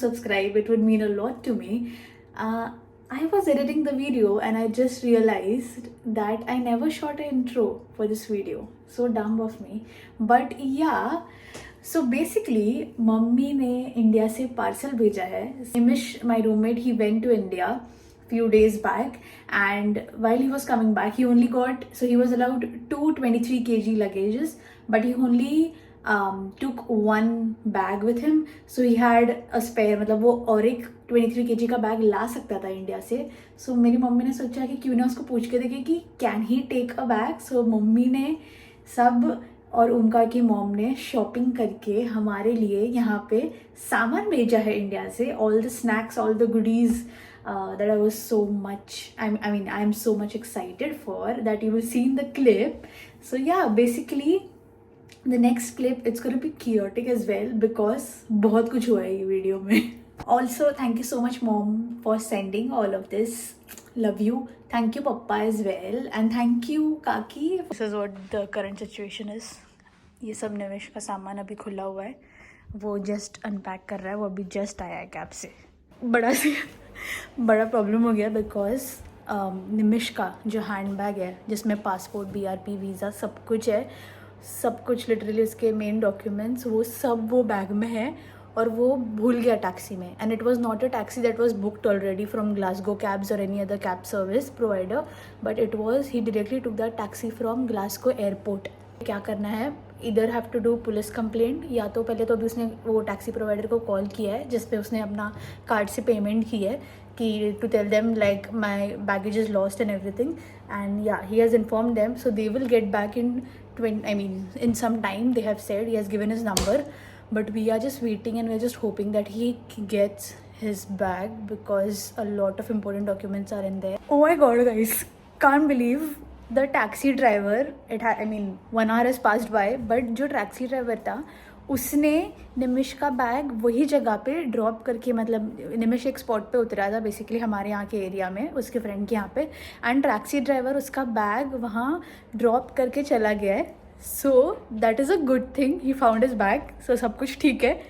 subscribe. It would mean a lot to me. I was editing the video and I just realized that I never shot an intro for this video. So dumb of me. But yeah, so basically, mummy ने India से parcel भेजा है. Nimish, my roommate, he went to India few days back, and while he was coming back, he only got, so he was allowed 23 kg luggages, but he only took one bag with him, so he had a spare, मतलब वो और एक 23 kg का bag ला सकता था India से. so मेरी mummy ने सोचा कि क्यों ना उसको पूछ के देखे कि can he take a bag. So mummy ने सब और ओमकार की मॉम ने शॉपिंग करके हमारे लिए यहाँ पे सामान भेजा है इंडिया से. All the snacks, all the goodies that I was so much, I am so much excited for, that you will see in the clip. So yeah, basically the next clip, it's going to be chaotic as well because बहुत कुछ हुआ है ये video में. Also, thank you so much mom for sending all of this. Love you. Thank you papa as well, and thank you kaki. This is what the current situation is. ये सब निवेश का सामान अभी खुला हुआ है, वो जस्ट अनपैक कर रहा है, वो अभी जस्ट आया है कैब से. बड़ा प्रॉब्लम हो गया बिकॉज निमिश का जो हैंड बैग है जिसमें पासपोर्ट, BRP, वीज़ा सब कुछ है, सब कुछ लिटरली उसके मेन डॉक्यूमेंट्स वो सब वो बैग में है, और वो भूल गया टैक्सी में. And it was not a taxi that was booked already from Glasgow cabs और any other cab service provider, but it was he directly took that taxi from Glasgow airport. क्या करना है, इधर have to do police complaint, या तो पहले तो अभी उसने वो टैक्सी प्रोवाइडर को कॉल किया है जिस पे उसने अपना कार्ड से पेमेंट की है कि to tell them like my baggage is lost and everything. And yeah he has inform them, so they will get back in some time. They have said, he has given his number, but we are just waiting and we are just hoping that he gets his bag because a lot of important documents are in there. Oh my god guys, can't believe the taxi driver, 1 hour has passed by, but जो taxi driver था उसने निमिश का bag वही जगह पे drop करके, मतलब निमिश एक स्पॉट पे उतरा था बेसिकली हमारे यहाँ के एरिया में उसके फ्रेंड के यहाँ पे, एंड टैक्सी ड्राइवर उसका बैग वहाँ ड्रॉप करके चला गया है. So that is a good thing, he found his bag. So सब कुछ ठीक है,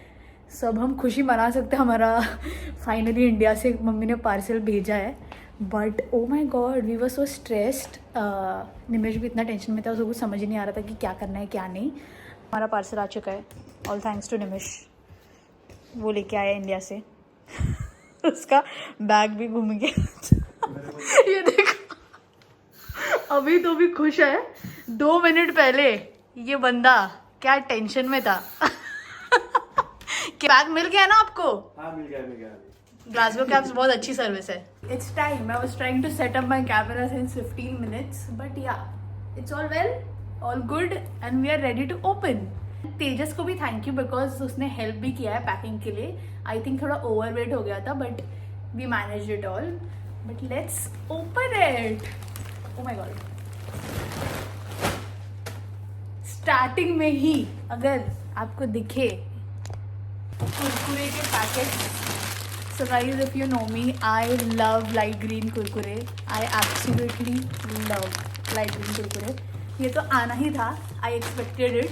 सब हम खुशी मना सकते हैं, हमारा फाइनली इंडिया से मम्मी ने पार्सल भेजा है. But oh my God, we were so stressed. Nimesh भी इतना टेंशन में था, उसको कुछ समझ ही नहीं आ रहा था कि क्या करना है क्या नहीं. हमारा पार्सल आ चुका है, ऑल थैंक्स टू निमेश, वो लेके आया इंडिया से. उसका बैग भी घूम गया. ये देखो, अभी तो भी खुश है, 2 मिनट पहले ये बंदा क्या टेंशन में था. बैग मिल गया ना आपको? हाँ मिल गया. ग्लासगो कैब्स बहुत अच्छी सर्विस है. It's time. I was trying to set up my camera since 15 minutes, but yeah it's all well, all good, and we are ready to open. Tejas को भी थैंक यू बिकॉज उसने help भी किया है packing के लिए. I think थोड़ा overweight हो गया था but we manage it all. But let's open it. Oh my god, starting में ही अगर आपको दिखे कुरकुरे के packet. So guys, if you know me, I love light green kurkure. I absolutely love light green kurkure. ये तो आना ही था. I expected it.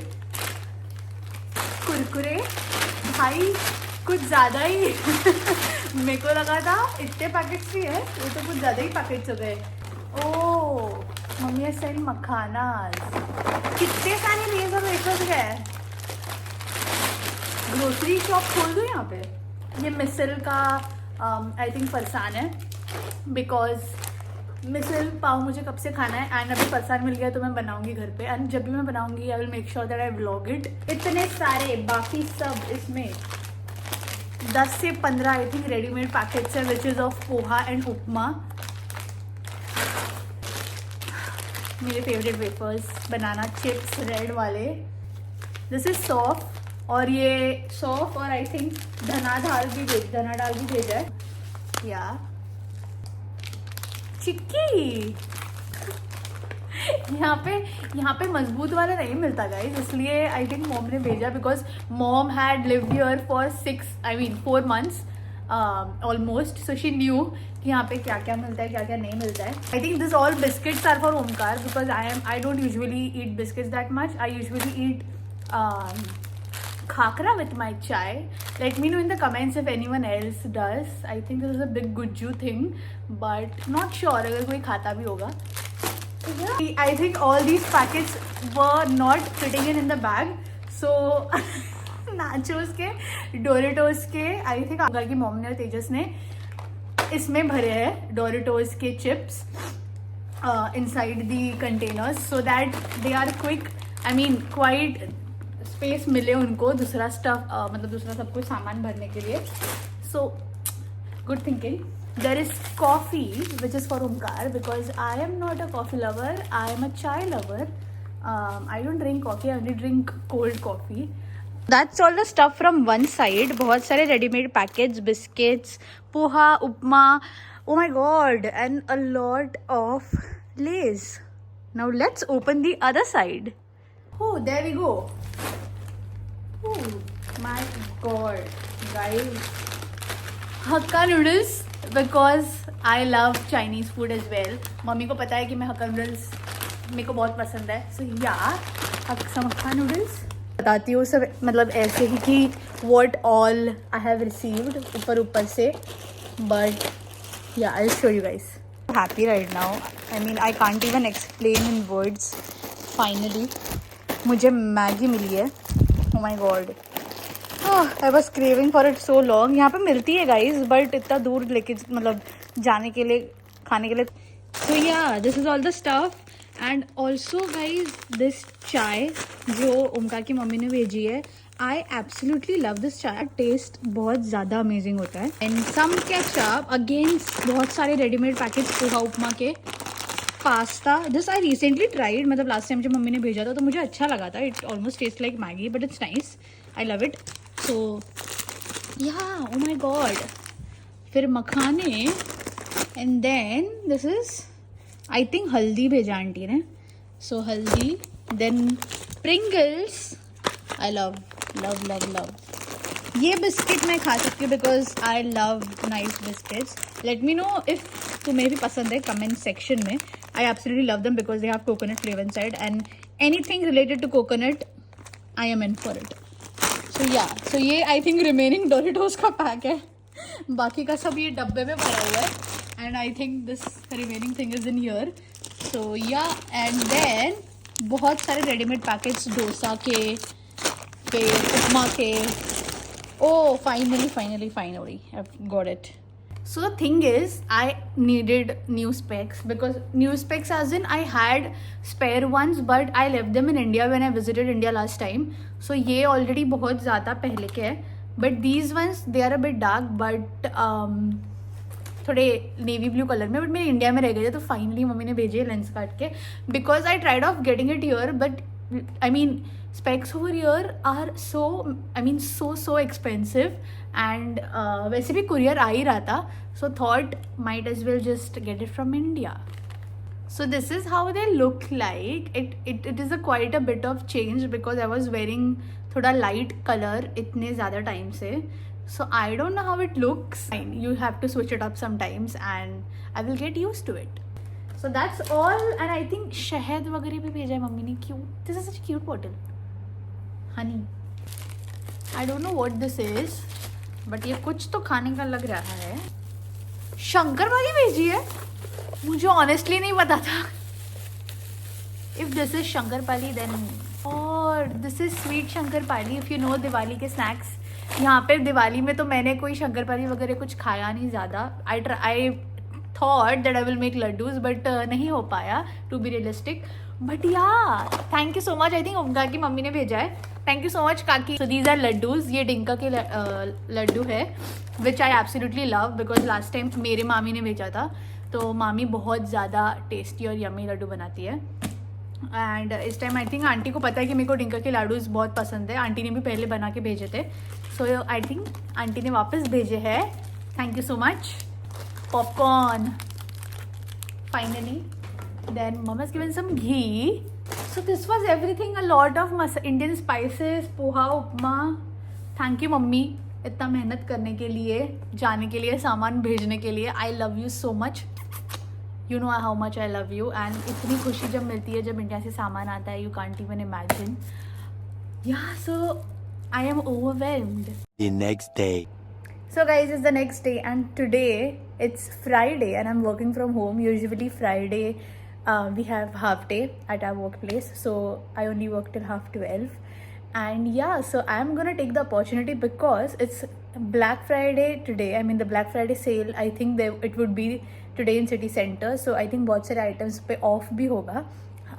कुरकुरे भाई कुछ ज़्यादा ही मेरे को लगा था इतने पैकेट्स भी है, वो तो कुछ ज़्यादा ही पैकेट्स हो गए. ओह मम्मी ने सेंड मखानास. कितने सारे लेज़ और वेफर्स गए. ग्रोसरी शॉप खोल दूँ यहाँ पे. ये मिसल का आई थिंक फरसान है बिकॉज मिसल पाव मुझे कब से खाना है, एंड अभी फरसान मिल गया तो मैं बनाऊंगी घर पे, एंड जब भी मैं बनाऊंगी I will make sure that I vlog it. इतने सारे बाकी सब इसमें 10 से 15 आई थिंक रेडीमेड पैकेट्स है which is of poha and upma. मेरे favourite wafers, banana chips red वाले. दिस इज सॉफ्ट, और ये सौंफ और आई थिंक धना डाल भी भेजा है. या चिक्की यहाँ पे मजबूत वाला नहीं मिलता गाइस, इसलिए आई थिंक मॉम ने भेजा because mom had lived here for 4 months almost. So she knew कि यहाँ पे क्या क्या मिलता है क्या क्या नहीं मिलता है. I think this all biscuits are for Omkar because I don't usually eat biscuits that much. I usually eat khakra with my chai. Let me know in the comments if anyone else does. I think this is a big gujju thing, but not sure अगर कोई खाता भी होगा. Yeah. I think all these packets were not fitting in the bag, so nachos के, Doritos के, I think uncle की mom ने और तेजस ने इसमें भरे हैं Doritos के chips inside the containers so that they are quick. I mean quite space मिले उनको दूसरा स्टफ मतलब दूसरा सब कुछ सामान भरने के लिए. So good thinking. There is coffee which is for Omkar because I am not a coffee lover, I am a chai lover. I don't drink coffee, I only drink cold coffee. That's all the stuff from one side. बहुत सारे readymade packets, biscuits, poha, upma, oh my God, and a lot of Lays. Now let's open the other side. Oh, there we go. Oh my god, guys. Hakka noodles because I love Chinese food as well. Mummy को पता है कि मैं हक्का noodles मेरे को बहुत पसंद है. So yeah, हक्का नूडल्स बताती हूँ सब मतलब ऐसे ही कि what all I have received ऊपर से. But yeah, I'll show you guys. I'm happy right now. I mean I can't even explain in words. Finally. मुझे मैगी मिली है. Oh my God, I was craving for it so long. यहाँ पे मिलती है guys, but इतना दूर लेके मतलब जाने के लिए खाने के लिए. सो या this is all the stuff. And also guys this चाय जो ओमकार की मम्मी ने भेजी है, आई एब्सोल्युटली लव दिस चाय. टेस्ट बहुत ज़्यादा अमेजिंग होता है. एंड सम केचअप अगेन, बहुत सारे रेडीमेड पैकेट्स पोहा उपमा के. Pasta this I recently tried, मतलब लास्ट टाइम जब मम्मी ने भेजा था तो मुझे अच्छा लगा था. It almost taste like Maggi but it's nice. I love it. So yeah oh my God. फिर मखाने. And then this is I think haldi भेजा आंटी ने. So haldi. Then Pringles. I love love love love. ये biscuit मैं खा सकती हूँ because I love Nice biscuits. Let me know if तुम्हें भी पसंद है कमेंट सेक्शन में. I absolutely love them because they have coconut flavor inside and anything related to coconut, I am in for it. So yeah, so ये I think remaining Doritos का pack है. बाकी का सब ये डब्बे में भरा हुआ है. And I think this remaining thing is in here. So yeah, and then बहुत सारे रेडीमेड पैकेट्स डोसा के, फिर उपमा के. Oh, finally, I've got it. So the thing is, I needed new specs because new specs as in I had spare ones but I left them in India when I visited India last time. So ये already बहुत ज़्यादा पहले के हैं. But these ones they are a bit dark but थोड़े navy blue colour में, but मेरे India में रह गए थे. तो फाइनली मम्मी ने भेजे लेंस काट के because I tried of getting it here but I mean specs over here are so expensive and वैसे भी courier आ ही रहा था. So thought might as well just get it from India. So this is how they look like. It is a quite a bit of change because I was wearing थोड़ा light color इतने ज़्यादा time से. So I don't know how it looks. You have to switch it up sometimes and I will get used to it. So that's all. And I think शहद वगैरह भी भेजा है mummy ने. Cute. This is such a cute bottle. Honey. I don't know what this is, but ये कुछ तो खाने का लग रहा है. शंकरपाली भेजी है. मुझे ऑनेस्टली नहीं पता था. If this is shankarpali then और this is sweet shankarpali. If you know Diwali के स्नैक्स. यहाँ पे दिवाली में तो मैंने कोई शंकरपाली वगैरह कुछ खाया नहीं ज़्यादा. I thought that I will make laddoos but नहीं हो पाया टू बी रियलिस्टिक. बट या thank you so much. I think Omkar की मम्मी ने भेजा है. Thank you so much Kaki. So these are laddoos. ये डिंका के लड्डू है which I absolutely love because last time मेरे मामी ने भेजा था. तो मामी बहुत ज़्यादा टेस्टी और यम्मी लड्डू बनाती है. एंड इस टाइम आई थिंक आंटी को पता है कि मेरे को डिंका के लाडूज बहुत पसंद है. आंटी ने भी पहले बना के भेजे थे. सो आई थिंक आंटी ने वापस भेजे हैं. Thank you so much. Popcorn finally. Then mama's given some ghee. So this was everything. A lot of Indian spices, poha, upma. Thank you mummy इतना मेहनत करने के लिए, जाने के लिए, सामान भेजने के लिए. I love you so much. You know how much I love you. And इतनी खुशी जब मिलती है जब इंडिया से सामान आता है. You can't even imagine. Yeah, so I am overwhelmed. The next day. So guys, it's the next day and today it's Friday and I'm working from home. Usually Friday we have half day at our workplace, so I only work till 12:30. And yeah, so I'm gonna take the opportunity because it's Black Friday today. I mean the Black Friday sale, I think it would be today in city center. So I think बहुत सारे items पे off भी होगा.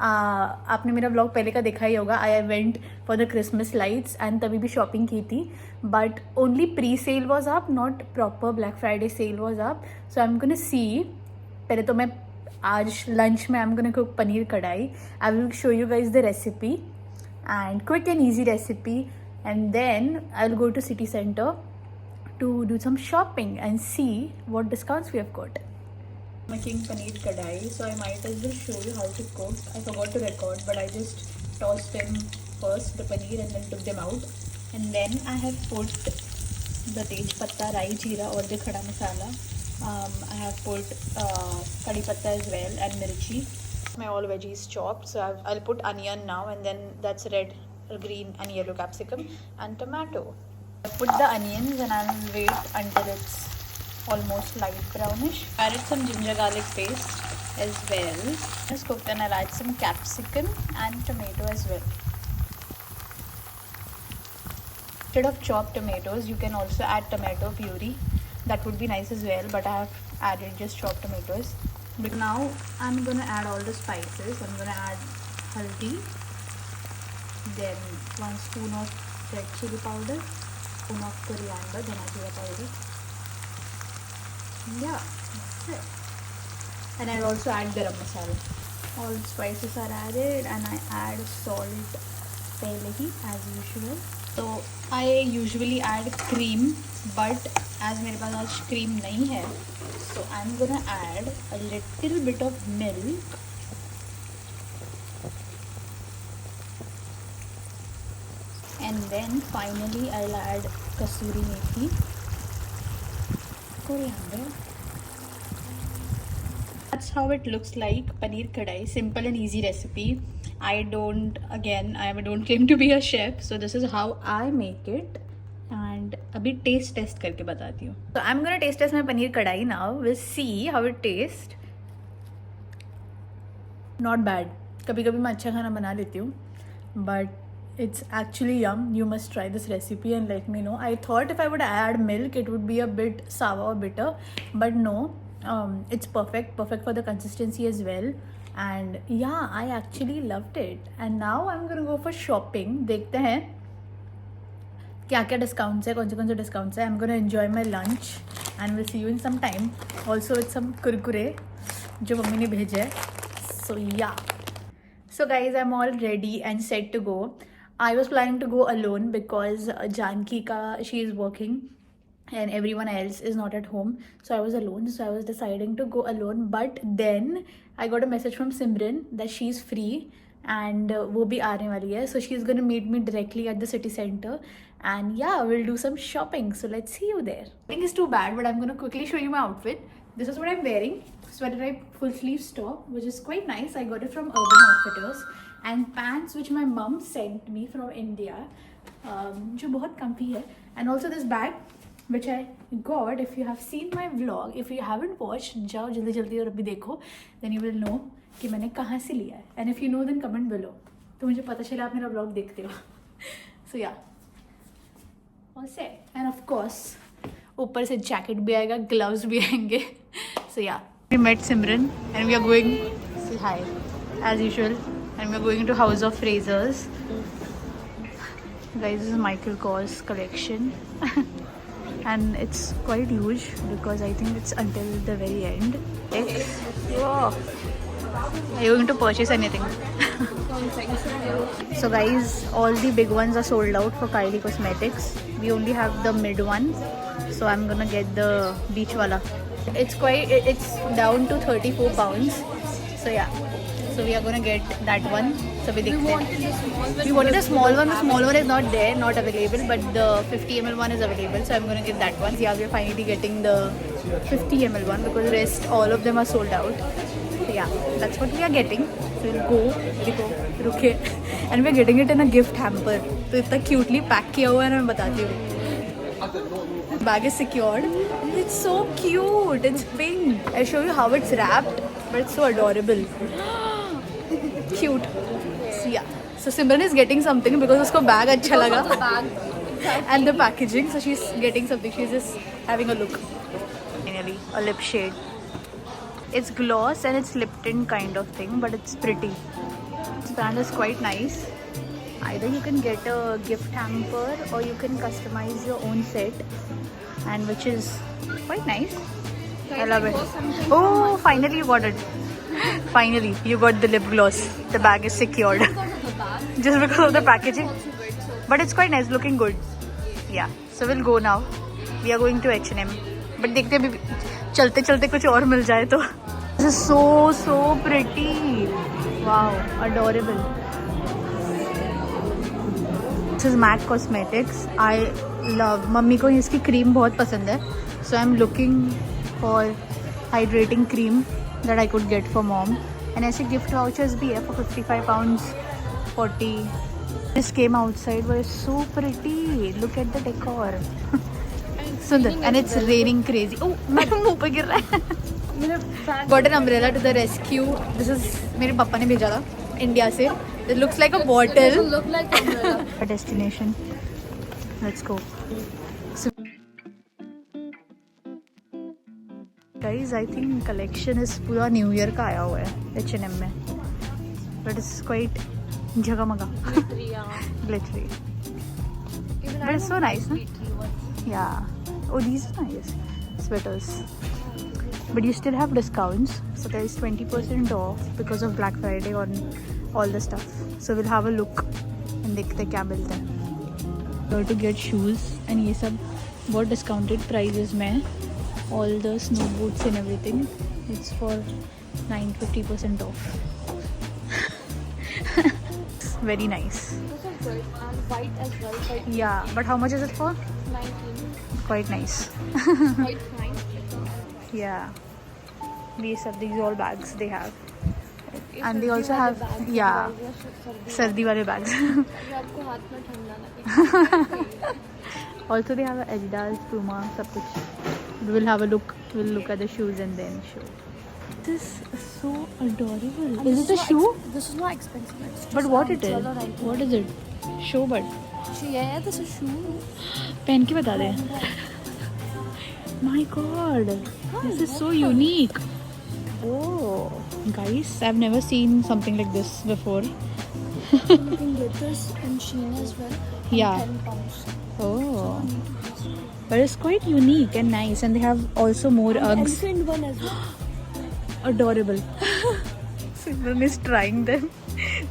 आपने मेरा blog पहले का देखा ही होगा. I went for the Christmas lights and तभी भी शॉपिंग की थी, but only pre sale was up, not proper Black Friday sale was up. So I am gonna see. पहले तो मैं आज लंच में I am gonna cook paneer kadai. I will show you guys the recipe and quick and easy recipe, and then I'll go to city center to do some shopping and see what discounts we have got. Making paneer kadai, so I might as well show you how to cook. I forgot to record, but I just tossed them first, the paneer, and then took them out. And then I have put the tej patta, rai, jeera, or the khada masala. I have put kadi patta as well and mirchi. My all veggies chopped, so I'll put onion now, and then that's red, green and yellow capsicum and tomato. I put the onions and I'll wait until it's almost light brownish. Added some ginger garlic paste as well. It's cooked and I'll add some capsicum and tomato as well. Instead of chopped tomatoes, you can also add tomato puree. That would be nice as well, but I have added just chopped tomatoes. But now I'm gonna add all the spices. I'm gonna add haldi, then 1 spoon of red chili powder, spoon of coriander, dhania jeera powder. Yeah, that's it. And I'll also add garam masala. All the spices are added and I add salt pehle hi as usual. So I usually add cream, but as मेरे पास आज cream नहीं है, so I'm gonna add a little bit of milk. And then finally I'll add kasuri methi, coriander. That's how it looks like, paneer kadai. Simple and easy recipe. I don't claim to be a chef, so this is how I make it. And अभी taste test करके बताती हूँ. So I'm gonna taste test my paneer kadai now. We'll see how it tastes. Not bad. कभी कभी मैं अच्छा खाना बना लेती हूँ, but it's actually yum. You must try this recipe and let me know. I thought if I would add milk, it would be a bit sour or bitter, but no. It's perfect for the consistency as well. And yeah, I actually loved it. And now I'm gonna go for shopping. देखते हैं क्या क्या discounts है, कौन से discounts है. I'm gonna enjoy my lunch and we'll see you in some time. Also with some Kurkure जो mummy ने भेजे है. So yeah. So guys, I'm all ready and set to go. I was planning to go alone because Janki she is working and everyone else is not at home, so I was alone. So I was deciding to go alone, but then I got a message from Simran that she's free and वो भी आने वाली है, so she's gonna meet me directly at the city center, and yeah, we'll do some shopping. So let's see you there. I think it's too bad, but I'm gonna quickly show you my outfit. This is what I'm wearing. Sweater type full sleeve top, which is quite nice. I got it from Urban Outfitters, and pants which my mom sent me from India, जो बहुत comfy है. And also this bag which I got. If you have seen my vlog, if you haven't watched, जाओ जल्दी जल्दी और अभी देखो, then you will know कि मैंने कहाँ से लिया है. And if you know, then comment below, तो मुझे पता चला आप मेरा vlog देखते हो. So yeah, all set. And of course ऊपर से jacket भी आएगा, gloves भी आएंगे. So yeah, we met Simran and we are going, say hi as usual, and we are going to House of Frasers. Guys, this is Michael Kors collection. And it's quite huge because I think it's until the very end. Whoa. Are you going to purchase anything? So guys, all the big ones are sold out for Kylie Cosmetics. We only have the mid one, so I'm gonna get the beach wala. It's down to 34 pounds. So yeah, so we are gonna get that one. So we wanted a small one. The small one is not there, not available, but the 50 ml one is available. So I'm gonna get that one. Yeah, we're finally getting the 50 ml one because rest all of them are sold out. So yeah, that's what we are getting. So we'll go, देखो रुके, and we're getting it in a gift hamper. तो इतना cutely pack किया हुआ है ना, मैं बताती हूँ. Bag is secured. It's so cute. It's pink. I'll show you how it's wrapped, but it's so adorable. Cute. So yeah. So Simran is getting something because उसको bag अच्छा लगा. And the packaging. So she's getting something. She's just having a look. Finally, a lip shade. It's gloss and it's lip tint kind of thing, but it's pretty. This brand is quite nice. Either you can get a gift hamper or you can customize your own set, and which is quite nice. I love it. Oh, finally you got it. Finally, you got the lip gloss. The bag is secured. Just because of the packaging. But it's quite nice, looking good. Yeah. So we'll go now. We are going to H&M. But देखते हैं अभी चलते चलते कुछ और मिल जाए तो. This is so pretty. Wow, adorable. This is MAC Cosmetics. I love. Mummy को इसकी क्रीम बहुत पसंद है. So I'm looking for hydrating cream that I could get for mom. And ऐसे gift vouchers भी है for 55 pounds, 40. This came outside, but it's so pretty. Look at the decor. सुंदर. And it's raining crazy. Oh, मेरे मुंह पे गिर रहा है. Got an umbrella to the rescue. This is मेरे पापा ने भेजा था इंडिया से. It looks like a bottle. It doesn't look like umbrella. A destination. Let's go. So, guys, I think collection is पूरा New Year का आया हुआ है H&M में. But it's quite जगमगा. Glittery. But it's so nice, huh? Yeah. Oh, these are nice. Sweaters. But you still have discounts. So there is 20% off because of Black Friday on all the stuff. So we'll have a look and देखते क्या मिलता है. So to get shoes and ये सब बहुत discounted prices में. All the snow boots and everything. It's for 950% off. Very nice. Those are good and white as well. Quite Yeah, but how much is it for? 19. Quite nice. Quite fine. Yeah. These are all bags they have. ये And they सर्दी also वाले have, bags yeah, सर्दी सर्दी वाले bags. जो आपको हाथ में ठंडा लगे. Also they have Adidas, Puma, सब कुछ. We'll have a look. We'll look at the shoes and then show. This is so adorable. And Is it a shoe? This is not expensive. It's just But what it is? $12.99. What is it? Show bud. Yeah, this is shoe. पहन के बता दे. My God, this is so unique. Oh, guys, I've never seen something like this before. You can get this in Shein as well. Yeah. 10 pounds. Oh, but it's quite unique and nice, and they have also more Uggs. Elephant one as well. Adorable. Simran is trying them,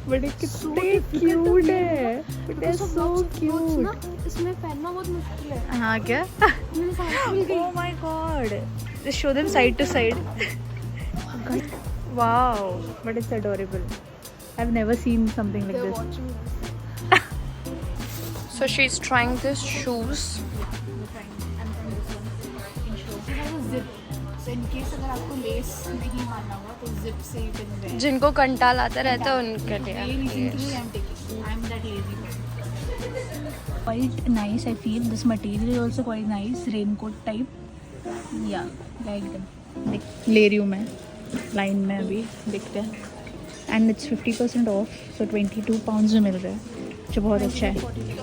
but it's so cute है. They're so cute. इसमें पहनना बहुत मुश्किल है. हाँ क्या? मेरे साथ मिल गई. Oh my God! Just show them side to side. Wow, but it's adorable. I've never seen something like They're this. watching us. So she's trying these shoes. So in case अगर आपको lace नहीं मारना हुआ तो zip से you can wear. जिनको कंटाल आता रहता है उनके Very लिए. recently I'm taking. I'm that lazy. Quite nice. I feel this material is also quite nice. Raincoat type. Yeah, like them. ले रही हूँ मैं लाइन में अभी देखते हैं. And it's 50% off. So 22 pounds में मिल रहा है जो बहुत अच्छा है.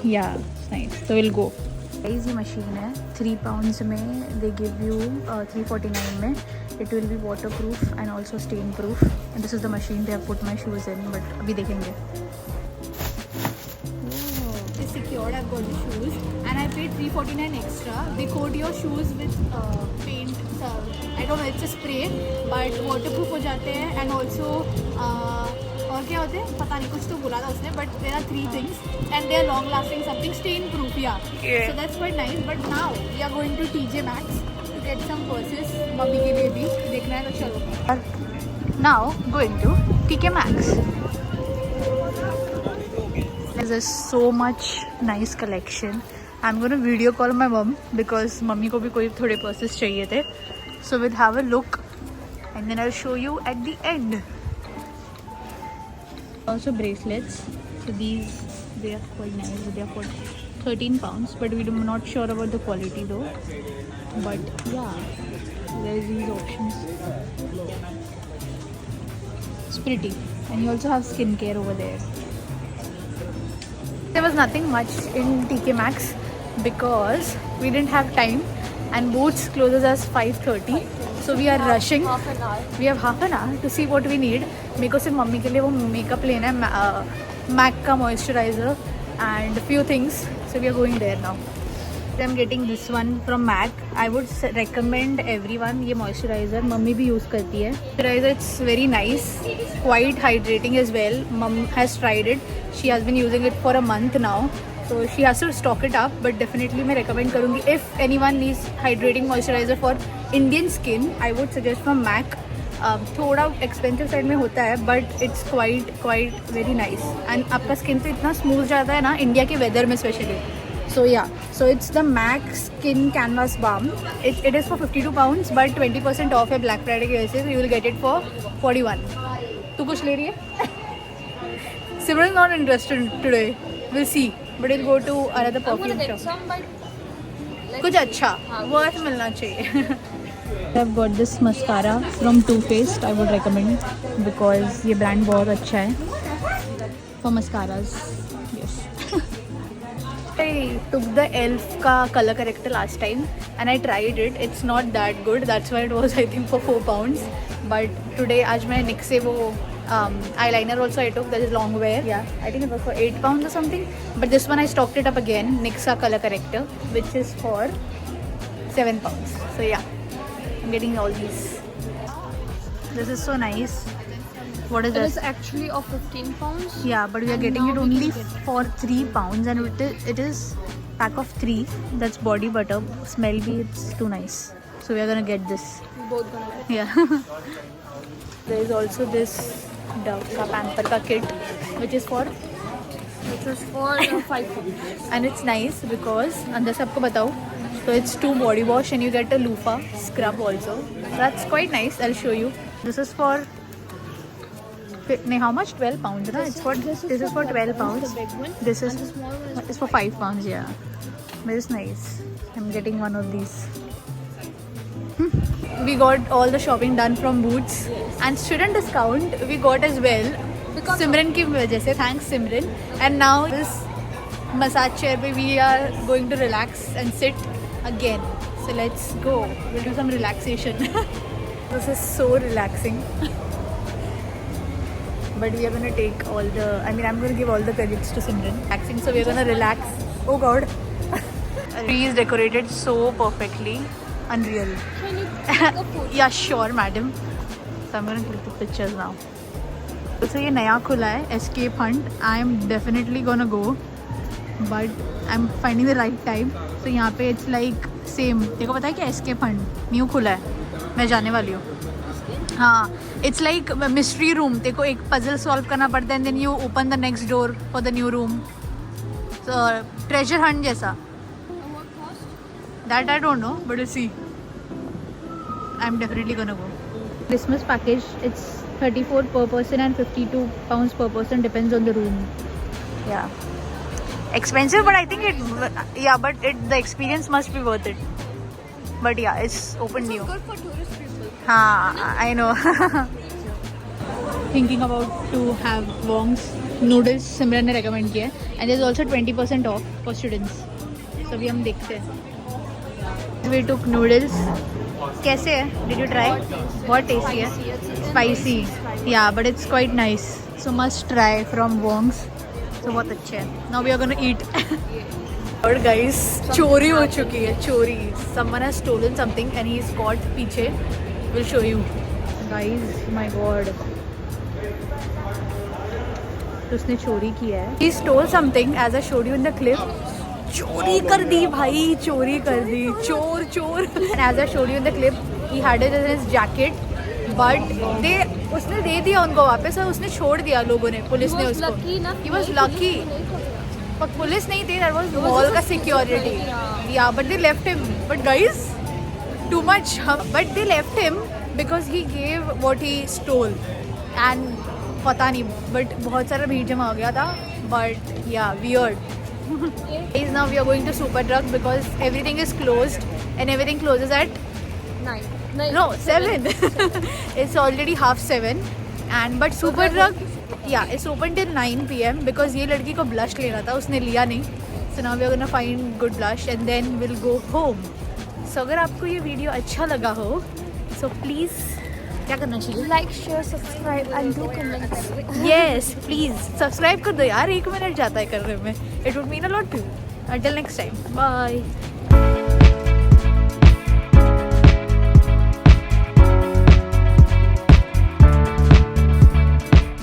Yeah, nice. So we'll go. ये मशीन है 3 pounds में they give you 349 में. It will be waterproof and also stain proof. And this is the machine they have put my shoes in. But अभी देखेंगे. It's secured. I've got the shoes and I paid 349 extra. They coat your shoes with paint. I don't know. It's a spray, but waterproof हो जाते हैं and also और क्या होते हैं पता नहीं कुछ तो बोला था उसने. But there are 3 things and they are long lasting. Something stain proof. Yeah. So that's quite nice. But now we are going to TJ Maxx to get some purses. Mummy के लिए भी देखना है तो चलो. Now going to TK Maxx. There's so much nice collection. I'm going to video call my mom because mummy को भी कोई थोड़े purses चाहिए थे. So we'll have a look and then I'll show you at the end. Also bracelets. So these, they are quite nice. They are for 13 pounds, but we're not sure about the quality though. But yeah, there's these options. It's pretty. And you also have skincare over there. There was nothing much in TK Maxx because we didn't have time and Boots closes us 5:30. So we are rushing. Half an hour. We have half an hour to see what we need. मेरे को सिर्फ mummy के लिए वो makeup लेना है, MAC का moisturizer and few things. So we are going there now. I'm getting this one from MAC. I would recommend everyone ये moisturizer. मम्मी भी use करती है. Moisturizer, it's very nice, quite hydrating as well. Mom has tried it. She has been using it for a month now. So she has to stock it up. But definitely मैं recommend करूँगी. If anyone needs hydrating moisturizer for Indian skin, I would suggest from MAC. थोड़ा expensive side में होता है but it's quite very nice and आपका skin तो इतना smooth जाता है ना इंडिया के वेदर में specially. So yeah, so it's the MAC Skin Canvas Balm. It is for 52 pounds but 20% off है Black Friday की वजह से, so you will get it for 41. तू कुछ ले रही है? Simran is not interested today. We'll see, but we'll go to another perfume shop. कुछ अच्छा worth मिलना चाहिए. I've got this mascara from Too Faced. I would recommend because ये brand बहुत अच्छा है for mascaras. Yes. I took the ELF का color corrector last time and I tried it. It's not that good. That's why it was I think for 4 pounds. But today आज मैं NYX से वो eyeliner also I took. That is long wear. Yeah, I think it was for 8 pounds or something. But this one I stocked it up again. NYX का color corrector, which is for 7 pounds. So yeah, I'm getting all these. This is so nice. What is It this? is actually of 15 pounds. Yeah, but we are And getting now it we only can get for 3 pounds and it is pack of 3. That's body butter. Smell be it's too nice. So we are gonna get this. We both gonna get. Yeah. There is also this Dove ka pamper ka kit, which is for Which was for 5 pounds. and it's nice because अंदर से आपको बताऊँ so it's 2 body wash and you get a loofah scrub also. That's quite nice. I'll show you. This is for how much? 12 pounds, na? It's for this is for 12 pounds. The big one. This is And the small one is it's for 5 pounds. Yeah, but it's nice. I'm getting one of these. We got all the shopping done from Boots and student discount we got as well. Because Simran की वजह से, thanks Simran. And now this massage chair पे we are going to relax and sit again. So let's go. We'll do some relaxation. This is so relaxing. But we are gonna take all the. I mean, I'm gonna give all the credits to Simran. Relaxing, so we are gonna relax. Oh God. Tree is decorated so perfectly. Unreal. Can you take a photo? Yeah, sure, madam. So I'm gonna click the pictures now. So ये नया खुला है Escape Hunt. I'm definitely gonna go, but I'm finding the right time. So यहाँ पे it's like same. देखो पता है क्या Escape Hunt न्यू खुला है. मैं जाने वाली हूँ. हाँ, it's like mystery room. देखो एक puzzle solve करना पड़ता है and then you open the next door for the new room. So treasure hunt जैसा. And what cost? That I don't know, but we'll see. I'm definitely gonna go. Christmas package, it's 34 per person and 52 pounds per person, depends on the room. Yeah. Expensive, but I think the experience must be worth it. But yeah, it's open It's new. good for tourist people. हाँ, I know. Thinking about to have Wong's noodles, Simran ने recommend किया है. And there's also 20% off for students. So अभी हम देखते हैं. We took noodles. कैसे है? Did you try? बहुत tasty है. Spicy. Yeah, but it's quite nice. So must try from Wong's. So बहुत अच्छे है. Now we are gonna eat. और guys, चोरी हो चुकी है. चोरी. Someone has stolen something and he's caught पीछे. We'll show you. Guys, my God. तो उसने चोरी किया है. He stole something as I showed you in the clip. चोरी कर दी भाई, चोरी कर दी. चोर चोर. And as I showed you in the clip, he had it in his jacket. But उसने दे दिया उनको वापस और उसने छोड़ दिया लोगों ने, पुलिस ने उसको. He was lucky. But police नहीं थे, that was mall का security. Yeah, but they left him. But guys, too much. But they left him because he gave what he stole. And पता नहीं, but बहुत सारा भीड़ जमा हो गया था. But yeah, weird. Guys, now we are going to Superdrug because everything is closed and everything closes at 9. no 7. It's already 6:30 and but Superdrug yeah it's open till 9 p.m. because ये लड़की को blush लेना था, उसने लिया नहीं. So now we are gonna find good blush and then we'll go home. So अगर आपको ये वीडियो अच्छा लगा हो so please क्या करना चाहिए? Like, share, subscribe and do comments. Yes, please subscribe कर दो यार, 1 मिनट जाता है करने में. It would mean a lot to you. Until next time, bye.